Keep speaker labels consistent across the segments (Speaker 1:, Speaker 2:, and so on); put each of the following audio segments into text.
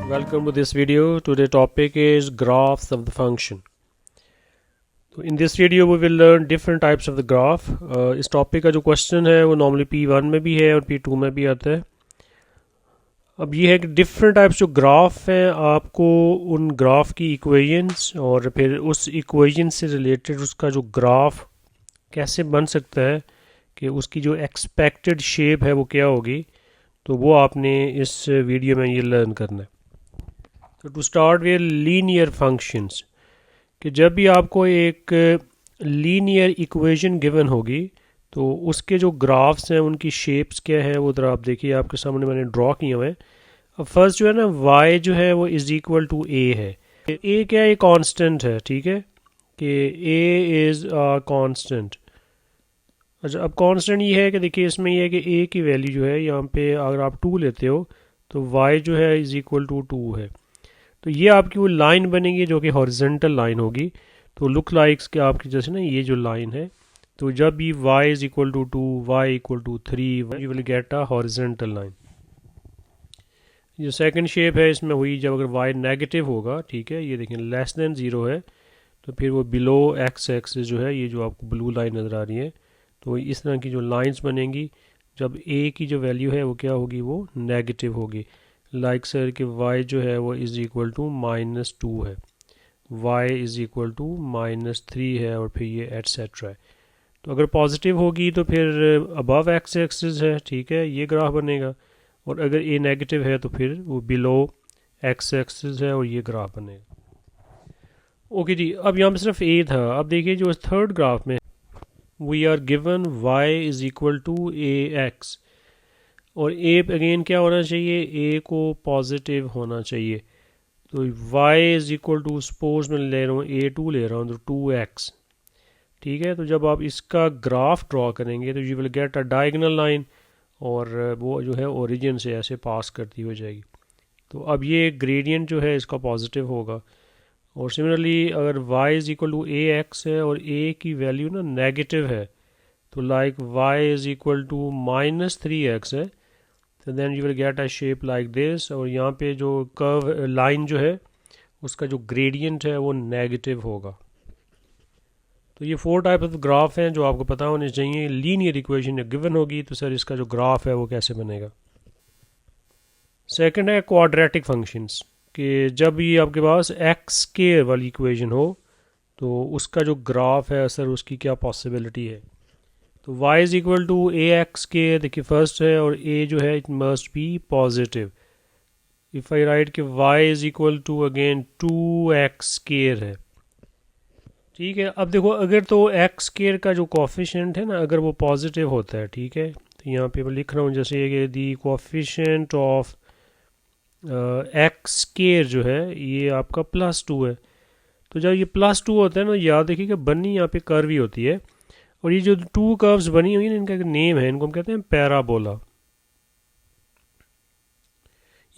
Speaker 1: Welcome to this video. Today's topic is graphs of the function. So in this video we will learn different types of the graph. इस topic का जो question है वो normally P1 में भी है और P2 में भी आता है. अब ये है कि डिफरेंट टाइप्स जो ग्राफ हैं आपको उन ग्राफ की इक्वेशंस और फिर उस इक्वेशन से रिलेटेड उसका जो ग्राफ कैसे बन सकता है कि उसकी जो एक्सपेक्टेड शेप है वो क्या होगी, तो वो आपने इस वीडियो में ये लर्न करना है. तो to start with linear functions, कि जब भी आपको एक लीनियर इक्वेशन गिवन होगी तो उसके जो ग्राफ्स हैं उनकी शेप्स क्या है वो ज़रा आप देखिए, आपके सामने मैंने ड्रॉ किए हुए हैं. अब फर्स्ट जो है ना y जो है वो इज़ इक्वल टू a है. a क्या है, कांस्टेंट है, ठीक है, कि a इज़ कांस्टेंट. अच्छा, अब कांस्टेंट ये है कि देखिए इसमें ये है कि a की वैल्यू जो है यहाँ पे अगर आप 2 लेते हो तो y जो है इज़ इक्वल टू 2 है. तो ये आपकी वो लाइन बनेगी जो कि हॉरिजेंटल लाइन होगी. तो लुक लाइक्स के आपकी जैसे ना ये जो लाइन है, तो जब भी y is equal to 2, y equal to 3, you will get a horizontal line. जो सेकंड शेप है इसमें हुई जब अगर y नेगेटिव होगा, ठीक है, ये देखें लेस देन 0 है, तो फिर वो बिलो x एक्सिस जो है, ये जो आपको ब्लू लाइन नज़र आ रही है, तो इस तरह की जो लाइंस बनेंगी जब a की जो वैल्यू है वो क्या होगी, वो नेगेटिव होगी. लाइक सर कि y जो है वो इज़ इक्वल टू -2 है, y इज़ इक्वल टू -3 है और फिर ये एटसेट्रा है. तो अगर पॉजिटिव होगी तो फिर अबव एक्स एक्सिस है, ठीक है, ये ग्राफ बनेगा, और अगर a नेगेटिव है तो फिर वो बिलो एक्स एक्सिस है और ये ग्राफ बनेगा. ओके जी, अब यहाँ पे सिर्फ a था. अब देखिए जो थर्ड ग्राफ में we are given y is equal to ax, और a अगेन क्या होना चाहिए, a को पॉजिटिव होना चाहिए. तो y is equal to, suppose मैं ले रहा हूँ a2 ले रहा हूँ, तो 2x, ठीक है. तो जब आप इसका ग्राफ ड्रॉ करेंगे तो you will get a diagonal line, और वो जो है ओरिजिन से ऐसे पास करती हो जाएगी. तो अब ये ग्रेडियंट जो है इसका पॉजिटिव होगा. और सिमिलरली अगर y is equal to ax है और a की वैल्यू ना नेगेटिव है, तो like y is equal to -3x है, तो then you will get a shape like this. और यहाँ पे जो कर्व लाइन जो है उसका जो ग्रेडियंट है वो नेगेटिव होगा. तो ये 4 टाइप ऑफ ग्राफ हैं जो आपको पता होने चाहिए. लीनियर इक्वेशन गिवन होगी तो सर इसका जो ग्राफ है वो कैसे बनेगा. सेकंड है क्वाड्रेटिक फंक्शंस, कि जब भी आपके पास एक्स स्क्वायर वाली इक्वेशन हो तो उसका जो ग्राफ है सर उसकी क्या पॉसिबिलिटी है. तो y is equal to a x के, देखिए फर्स्ट है, और a जो है it must be positive. If I write कि y is equal to again 2x square है, ठीक है. अब देखो अगर तो x स्क्वायर का जो कोफिशिएंट है ना अगर वो पॉजिटिव होता है, ठीक है, तो यहाँ पे मैं लिख रहा हूँ जैसे कि दी कोफिशिएंट ऑफ x स्क्वायर जो है ये आपका +2 है. तो जब ये +2 होता है ना, याद देखिए कि बनी यहाँ पे कर्व ही होती है, और ये जो 2 कर्व्स बनी हुई है इनका एक नेम है, इनको हम कहते हैं पैराबोला.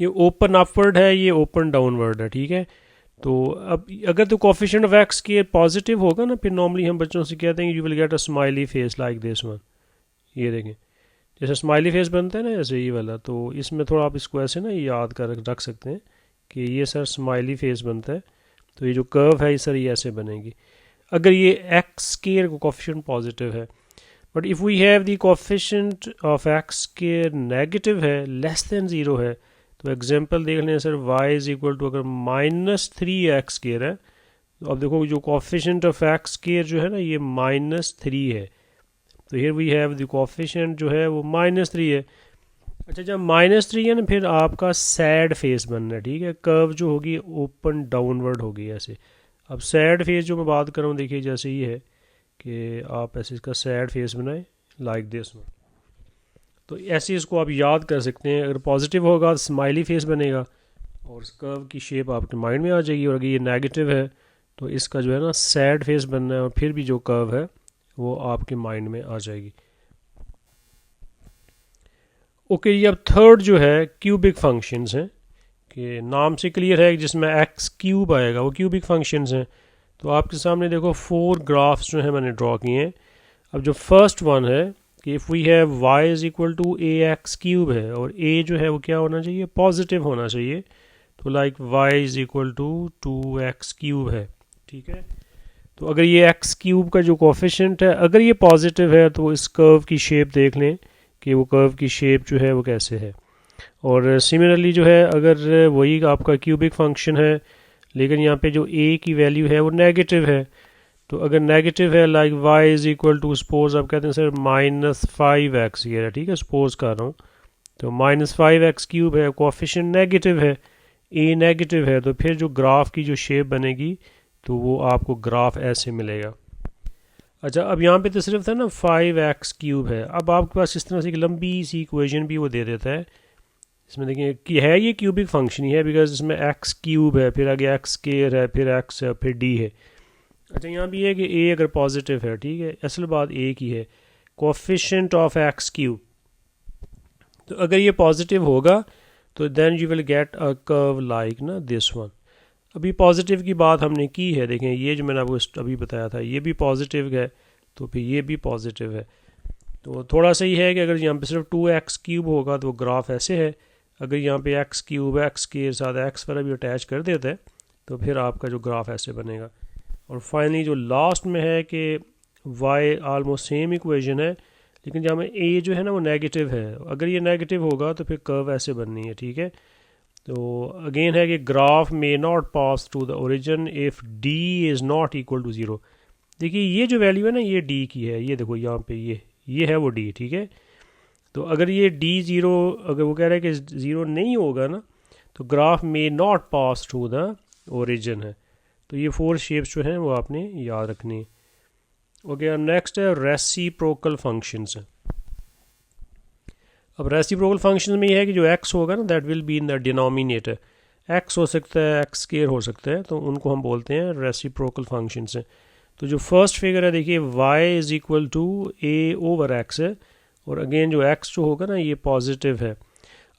Speaker 1: ये ओपन अपवर्ड है, ये ओपन डाउनवर्ड है, ठीक है. तो अब अगर तो कोफिशिएंट ऑफ एक्स के पॉजिटिव होगा ना, फिर नॉर्मली हम बच्चों से कहते हैं you will get a smiley face like this one. ये देखें जैसे स्माइली फेस बनता है ना ऐसे ये वाला, तो इसमें थोड़ा आप इसको ऐसे ना याद कर रख सकते हैं कि ये सर स्माइली फेस बनता है. तो ये जो कर्व है सर ये ऐसे बनेगी अगर ये एक्स स्क्वायर को कोफिशिएंट पॉजिटिव है. But if we have the coefficient of x square negative है, लेस देन 0 है, तो एग्जांपल देख लें sir y is equal to अगर -3x स्क्वायर है, तो अब देखो जो कोफिशिएंट ऑफ एक्स स्क्वायर जो है ना ये -3 है, तो here we have the coefficient जो है वो -3 है. अच्छा जब -3 है ना फिर आपका सैड फेस बनना है, ठीक है, कर्व जो होगी ओपन डाउनवर्ड होगी ऐसे. अब सैड फेस जो मैं बात कर रहा हूँ देखिए जैसे ये है कि आप ऐसे इसका सैड फेस बनाएं लाइक दिस वन. तो ऐसे इसको आप याद कर सकते हैं. अगर पॉजिटिव होगा तो स्माइली फेस बनेगा और इस कर्व की शेप आपके माइंड में आ जाएगी, और अगर ये नेगेटिव है तो इसका जो है ना सैड फेस बनना है, और फिर भी जो कर्व है वो आपके माइंड में आ जाएगी. ओके ये अब थर्ड जो है क्यूबिक फंक्शंस हैं, कि नाम से क्लियर है जिसमें एक्स क्यूब आएगा वो क्यूबिक फंक्शंस हैं. तो आपके सामने देखो 4 ग्राफ्स जो है मैंने ड्रॉ किए हैं. अब जो फर्स्ट वन है कि if we have y is equal to a x cube है, और a जो है वो क्या होना चाहिए, पॉजिटिव होना चाहिए. तो like y is equal to 2x cube है, ठीक है। तो अगर ये x क्यूब का जो कोफिशिएंट है अगर ये पॉजिटिव है तो इस कर्व की शेप देख लें कि वो कर्व की शेप जो है वो कैसे है। और सिमिलरली जो है अगर वही आपका क्यूबिक फंक्शन है लेकिन यहाँ पे जो a की वैल्यू है वो नेगेटिव है, तो अगर नेगेटिव है like y is equal to suppose आप कहते हैं सर -5x ये है, ठीक है, सपोज कर रहा हूँ। तो -5x क्यूब है, कोफिशिएंट नेगेटिव है, a नेगेटिव है, तो फिर जो ग्राफ की जो शेप बनेगी तो वो आपको ग्राफ ऐसे मिलेगा। अच्छा, अब यहाँ पे तो सिर्फ था ना 5x क्यूब है, अब आपके पास इस तरह से एक लंबी सी इक्वेशन भी वो दे देता है। इसमें देखिए कि है ये क्यूबिक फंक्शन ही है बिकॉज इसमें x क्यूब है, फिर आगे x स्क्वायर है, फिर x है, फिर d है। अच्छा, यहाँ भी है कि a अगर पॉजिटिव है, ठीक है, असल बात a की है, कोफिशिएंट ऑफ x क्यूब, तो अगर ये पॉजिटिव होगा तो then you will get a curve like ना दिस वन। अभी पॉजिटिव की बात हमने की है, देखें ये जो मैंने आपको अभी बताया था ये भी पॉजिटिव है, तो फिर ये भी पॉजिटिव है। तो थोड़ा सा ही है कि अगर यहाँ पे सिर्फ 2x क्यूब होगा तो ग्राफ ऐसे है, अगर यहाँ पे x क्यूब x के साथ x वाला भी अटैच कर देता है तो फिर आपका जो ग्राफ ऐसे बनेगा। और फाइनली जो लास्ट में है कि y आलमोस्ट सेम इक्वेशन है लेकिन जहाँ में a जो है ना वो नेगेटिव है, अगर ये नेगेटिव होगा तो फिर कर्व ऐसे बननी है, ठीक है। तो अगेन है कि graph may not pass to the origin if d is not equal to 0। देखिए ये जो वैल्यू है ना ये d की है, ये देखो यहाँ पे ये है वो d, ठीक है। तो अगर ये d 0 अगर वो कह रहा है कि 0 नहीं होगा ना तो graph may not pass to the origin है। तो ये 4 शेप्स जो हैं वो आपने याद रखनी है। ओके, अब नेक्स्ट है रेसिप्रोकल फंक्शंस। अब रेसिप्रोकल फंक्शन में ये है कि जो x होगा ना that will be in the denominator, x हो सकता है, x स्क्वायर हो सकता है, तो उनको हम बोलते हैं रेसिप्रोकल फंक्शंस हैं। तो जो फर्स्ट फिगर है देखिए y is equal to a over x है, और अगेन जो x जो होगा ना ये पॉजिटिव है।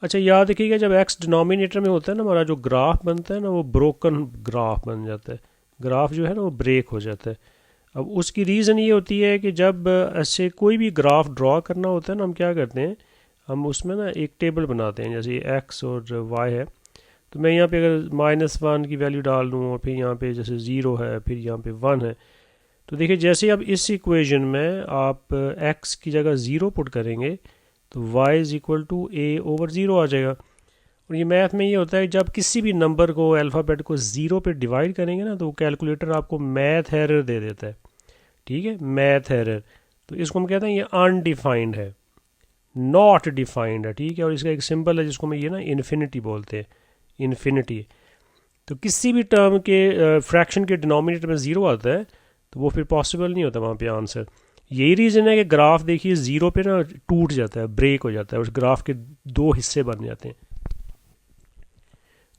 Speaker 1: अच्छा, याद रखिएगा जब x डिनोमिनेटर में होता है ना हमारा जो ग्राफ बनता है ना वो ब्रोकन ग्राफ बन जाता है, ग्राफ जो है ना वो ब्रेक हो जाता है। अब उसकी रीज़न ये होती है कि जब ऐसे कोई भी ग्राफ ड्रॉ करना होता है ना हम क्या करते हैं, हम उसमें ना एक टेबल बनाते हैं, जैसे x और y है, तो मैं यहाँ पे अगर -1 की वैल्यू डाल दूँ और फिर यहाँ पे जैसे 0 है, फिर यहाँ पे 1 है, तो देखिए जैसे अब इस इक्वेशन में आप x की जगह 0 पुट करेंगे तो y is equal to a over 0 आ जाएगा। और ये मैथ में ये होता है जब किसी भी नंबर को अल्फ़ाबेट को 0 पे डिवाइड करेंगे ना तो कैलकुलेटर आपको मैथ एरर दे देता है, ठीक है, मैथ एरर। तो इसको हम कहते हैं ये अनडिफाइंड है, नॉट डिफाइंड है, ठीक है। और इसका एक सिंबल है जिसको हम ये ना इन्फिनिटी बोलते हैं, इन्फिनिटी। तो किसी भी टर्म के फ्रैक्शन के डिनोमिनेटर में 0 आता है तो वो फिर पॉसिबल नहीं होता वहाँ पे आंसर। यही रीज़न है कि ग्राफ देखिए 0 पे ना टूट जाता है, ब्रेक हो जाता है, उस ग्राफ के 2 हिस्से बन जाते हैं।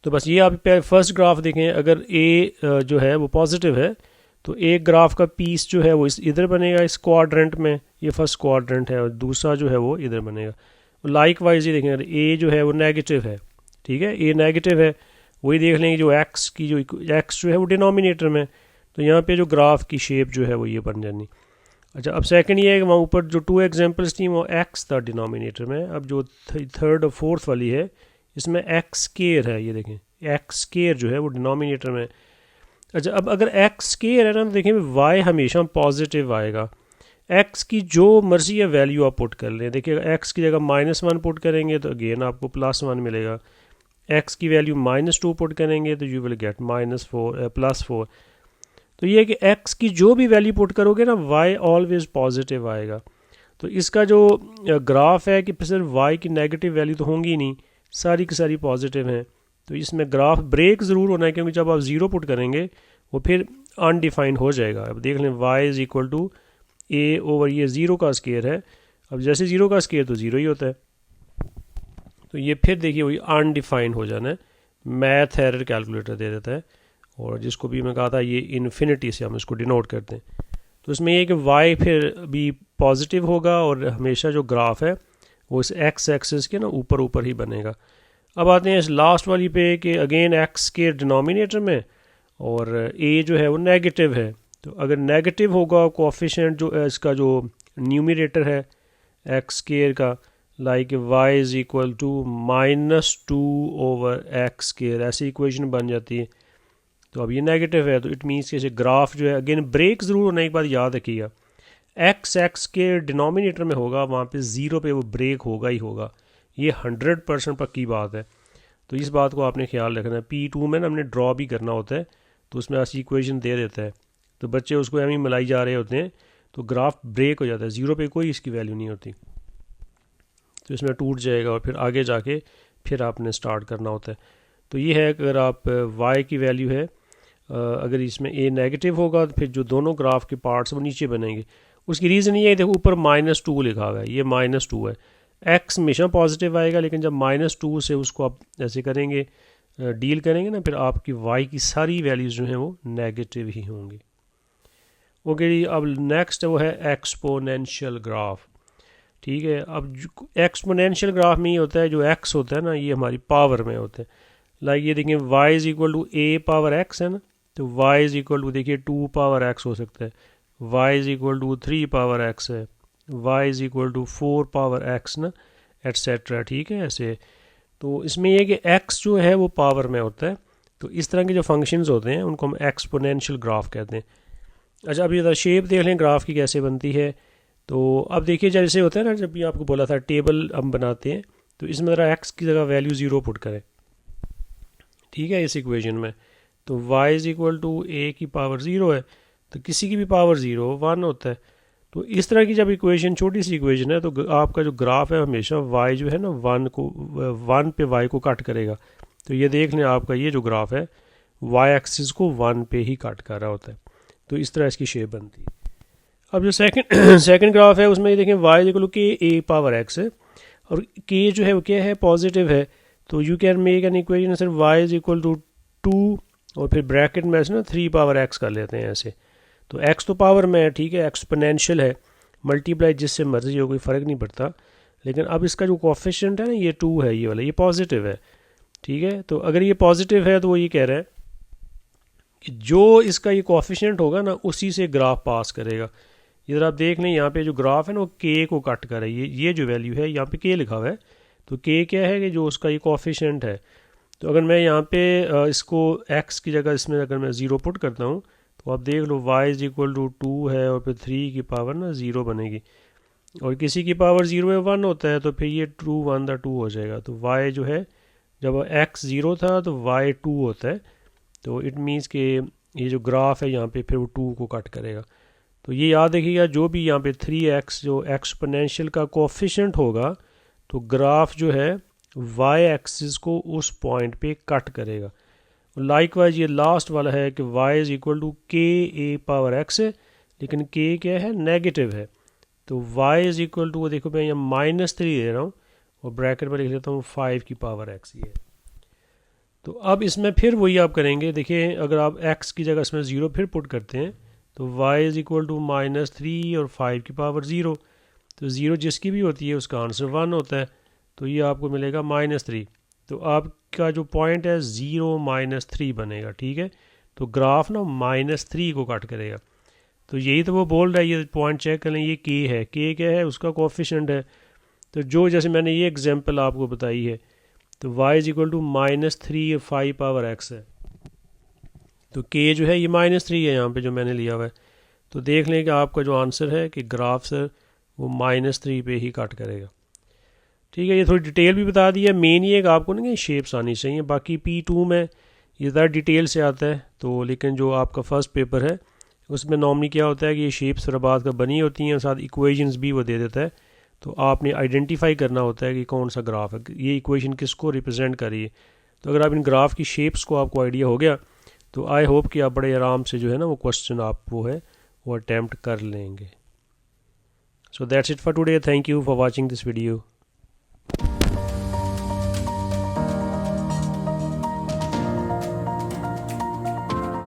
Speaker 1: तो बस ये आप फर्स्ट ग्राफ देखें, अगर a जो है वो पॉजिटिव है तो एक ग्राफ का पीस जो है वो इधर बनेगा इस क्वाड्रेंट में, ये फर्स्ट क्वाड्रेंट है, और दूसरा जो है वो इधर बनेगा। लाइक वाइज ये देखें ए जो है वो नेगेटिव है, ठीक है, ए नेगेटिव है, वही देख लेंगे जो एक्स की जो एक्स जो है वो डिनोमिनेटर में, तो यहाँ पे जो ग्राफ की शेप जो है वो ये बन जानी। अच्छा, अब सेकंड ये है कि वहाँ ऊपर जो 2 एग्जांपल्स थी वो एक्स था डिनोमिनेटर में, अब जो थर्ड और फोर्थ वाली है इसमें एक्स स्क्वायर है, ये देखें एक्स स्क्वायर जो है वो डिनोमिनेटर में। अच्छा, अब अगर एक्स स्क्वायर है ना तो देखें वाई हमेशा पॉजिटिव आएगा, एक्स की जो मर्जी है वैल्यू आप पुट कर लें, देखिए एक्स की जगह -1 पुट करेंगे तो अगेन आपको +1 मिलेगा, एक्स की वैल्यू -2 पुट करेंगे तो यू विल गेट +4। तो ये है कि एक्स की जो भी वैल्यू पुट करोगे ना वाई ऑलवेज पॉजिटिव आएगा। तो इसका जो ग्राफ है कि सिर्फ वाई की नेगेटिव वैल्यू तो होंगी नहीं, सारी की सारी पॉजिटिव हैं, तो इसमें ग्राफ ब्रेक ज़रूर होना है क्योंकि जब आप 0 पुट करेंगे वो फिर अनडिफाइंड हो जाएगा। अब देख लें y is equal to a over ये 0 का स्क्वायर है, अब जैसे 0 का स्क्वायर तो 0 ही होता है, तो ये फिर देखिए वही अनडिफाइंड हो जाना है, मैथ एरर कैलकुलेटर दे देता है, और जिसको भी मैं कहा था ये इन्फिनिटी से हम इसको डिनोट करते हैं। तो इसमें ये कि y फिर भी पॉजिटिव होगा और हमेशा जो ग्राफ है वो इस एक्स एक्सिस के ना ऊपर ऊपर ही बनेगा। अब आते हैं इस लास्ट वाली पे कि अगेन एक्स के डिनोमिनेटर में और a जो है वो नेगेटिव है, तो अगर नेगेटिव होगा कोएफिशिएंट जो इसका जो न्यूमरेटर है एक्स स्क्वायर का, like y is equal to -2/x², ऐसी इक्वेशन बन जाती है। तो अब ये नेगेटिव है, तो इट मीन्स कि ग्राफ जो है, अगेन ब्रेक ज़रूर होने की बात याद रखिएगा, x के डिनोमिनेटर में होगा, वहाँ पे 0 पे वो ब्रेक होगा ही होगा, ये 100% पक्की बात है। तो इस बात को आपने ख्याल रखना है। P2 में ना हमने ड्रॉ भी करना होता है, तो उसमें ऐसी इक्वेशन दे देता है, तो बच्चे उसको एम ही मिलाई जा रहे होते हैं, तो ग्राफ ब्रेक हो जाता है, 0 पे कोई इसकी वैल्यू नहीं होती, तो इसमें टूट जाएगा और फिर आगे जाके फिर आपने स्टार्ट करना होता है। तो ये है कि अगर आप y की वैल्यू है, अगर इसमें a नेगेटिव होगा तो फिर जो दोनों ग्राफ के पार्ट्स वो नीचे बनेंगे। उसकी रीज़न ये है, देखो ऊपर -2 लिखा हुआ है, ये -2 है, x हमेशा पॉजिटिव आएगा, लेकिन जब -2 से उसको आप ऐसे करेंगे, डील करेंगे ना, फिर आपकी y की सारी वैल्यूज़ जो हैं वो नेगेटिव ही होंगी। ओके जी, अब नेक्स्ट वो है एक्सपोनेंशियल ग्राफ। ठीक है, अब एक्सपोनेंशियल ग्राफ में ये होता है, जो x होता है ना, ये हमारी पावर में होता है। लाइक ये देखिए y is equal to a⁻x है ना, तो y इज़ इक्वल टू देखिए 2⁻x हो सकता है, y is equal to 3⁻x है, y is equal to 4⁻x ना, एट्सेट्रा। ठीक है, ऐसे। तो इसमें यह कि x जो है वो पावर में होता है, तो इस तरह के जो फंक्शंस होते हैं उनको हम एक्सपोनेंशियल ग्राफ कहते हैं। अच्छा, अब ये शेप देख लें ग्राफ की कैसे बनती है। तो अब देखिए जैसे होता है ना, जब भी आपको बोला था टेबल हम बनाते हैं, तो इसमें ज़रा x की जगह वैल्यू 0 पुट करें। ठीक है, इस इक्वेशन में तो y is equal to a⁻0 है, तो किसी की भी पावर 0 1 होता है। तो इस तरह की जब इक्वेशन, छोटी सी इक्वेशन है, तो आपका जो ग्राफ है हमेशा y जो है ना 1 पे y को कट करेगा। तो ये देख लें, आपका ये जो ग्राफ है y एक्सिस को 1 पे ही कट कर रहा होता है, तो इस तरह इसकी शेप बनती है। अब जो सेकंड ग्राफ है उसमें ये देखें y is equal to a⁻x है, और k जो है वो क्या है, पॉजिटिव है। तो you can make an equation sir y is equal to 2 और फिर ब्रैकेट में ऐसे ना 3⁻x कर लेते हैं ऐसे। तो x तो पावर में है, ठीक है, एक्सपोनेंशियल है, मल्टीप्लाई जिससे मर्जी हो, कोई फ़र्क नहीं पड़ता। लेकिन अब इसका जो कोफिशिएंट है ना, ये 2 है, ये वाला, ये पॉजिटिव है। ठीक है, तो अगर ये पॉजिटिव है तो वो ये कह रहा है कि जो इसका ये कोफिशिएंट होगा ना, उसी से ग्राफ पास करेगा। इधर आप देख लें, यहाँ पे जो ग्राफ है ना वो के को कट कर रही है, ये जो वैल्यू है यहाँ पे के लिखा हुआ है, तो के क्या है कि जो उसका ये कोफिशिएंट है। तो अगर मैं यहाँ पे इसको x की जगह इसमें अगर मैं 0 पुट करता हूँ, तो आप देख लो y इज इक्वल टू 2 है और फिर 3 की पावर ना 0 बनेगी, और किसी की पावर 0 है 1 होता है, तो फिर ये 2 1 2 हो जाएगा। तो y जो है, जब x 0 था तो y 2 होता है, तो इट मीन्स कि ये जो ग्राफ है यहाँ पे फिर वो 2 को कट करेगा। तो ये याद रखिएगा, जो भी यहाँ पे 3x जो एक्सपोनेंशियल का कोफिशिएंट होगा, तो ग्राफ जो है y एक्सिस को उस पॉइंट पे कट करेगा। लाइकवाइज ये लास्ट वाला है कि y is equal to k⁻x है, लेकिन k क्या है, नेगेटिव है। तो y इज इक्वल टू, वो देखो मैं यहाँ -3 दे रहा हूँ और ब्रैकेट में लिख लेता हूँ 5⁻x ये। तो अब इसमें फिर वही आप करेंगे, देखिए अगर आप x की जगह इसमें 0 फिर पुट करते हैं, तो y इज इक्वल टू -3 और 5⁻0, तो 0 जिसकी भी होती है उसका आंसर 1 होता है, तो ये आपको मिलेगा -3। तो आपका जो पॉइंट है 0 -3 बनेगा। ठीक है, तो ग्राफ ना -3 को कट करेगा। तो यही तो वो बोल रहा है, ये पॉइंट चेक कर लें, ये के है, के क्या है, उसका कोफिशिएंट है। तो जो जैसे मैंने ये एग्जांपल आपको बताई है, तो y इज इक्वल टू -3 और 5⁻x है, तो k जो है ये -3 है यहाँ पे जो मैंने लिया हुआ है। तो देख लें कि आपका जो आंसर है कि ग्राफ सर वो -3 पे ही कट करेगा। ठीक है, ये थोड़ी डिटेल भी बता दी है, मेन ये है कि आपको ना शेप्स आनी चाहिए, बाकी P2 में ये ज़्यादा डिटेल से आता है। तो लेकिन जो आपका फर्स्ट पेपर है उसमें नॉर्मली क्या होता है कि ये शेप्स बाद का बनी होती हैं, साथ इक्वेशंस भी वो दे देता है, तो आपने आइडेंटिफाई करना होता है कि कौन सा ग्राफ है, ये इक्वेशन किसको रिप्रेजेंट कर रही है। तो अगर आप इन ग्राफ की शेप्स को आपको आइडिया हो गया, तो आई होप कि आप बड़े आराम से जो है ना वो क्वेश्चन आप वो है वो अटैम्प्ट कर लेंगे। So that's it for today, thank you for watching this video.